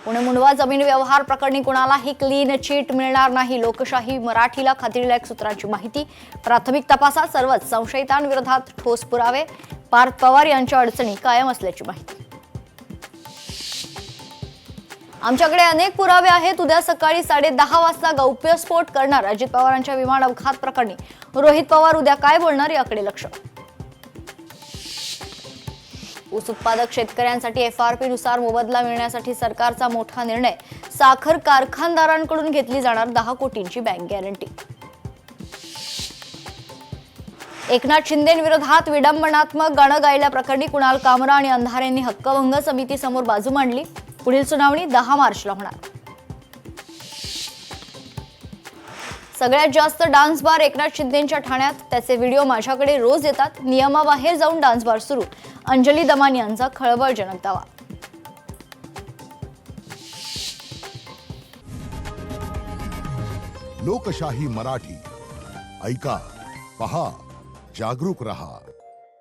पुणे मुंडवा जमीन व्यवहार प्रकरणी कुणालाही क्लीन चिट मिळणार नाही. लोकशाही मराठीला खात्रीलायक सूत्रांची माहिती. प्राथमिक तपासात सर्वच संशयितांविरोधात ठोस पुरावे. पार्थ पवार यांच्या अडचणी कायम असल्याची माहिती. आमच्याकडे अनेक पुरावे आहेत. उद्या सकाळी 10:30 वाजता गौप्यस्फोट करणार. अजित पवारांच्या विमान अपघात प्रकरणी रोहित पवार उद्या काय बोलणार याकडे लक्ष. ऊस उत्पादक शेतकऱ्यांसाठी FRP नुसार मोबदला मिळण्यासाठी सरकारचा मोठा निर्णय. साखर कारखानदारांकडून घेतली जाणार 10 कोटींची बँक गॅरंटी. एकनाथ शिंदेंविरोधात विडंबनात्मक गाणं गायल्याप्रकरणी कुणाल कामरा आणि अंधारेंनी हक्कभंग समितीसमोर बाजू मांडली. पुढील सुनावणी 10 मार्चला होणार. सगळ्यात जास्त डान्स बार एकनाथ शिंदेंच्या ठाण्यात. त्याचे व्हिडिओ माझ्याकडे रोज येतात. नियमाबाहेर जाऊन डान्स बार सुरू. अंजली दमान यांचा खळबळजनक दावा. लोकशाही मराठी ऐका, पहा, जागरूक रहा.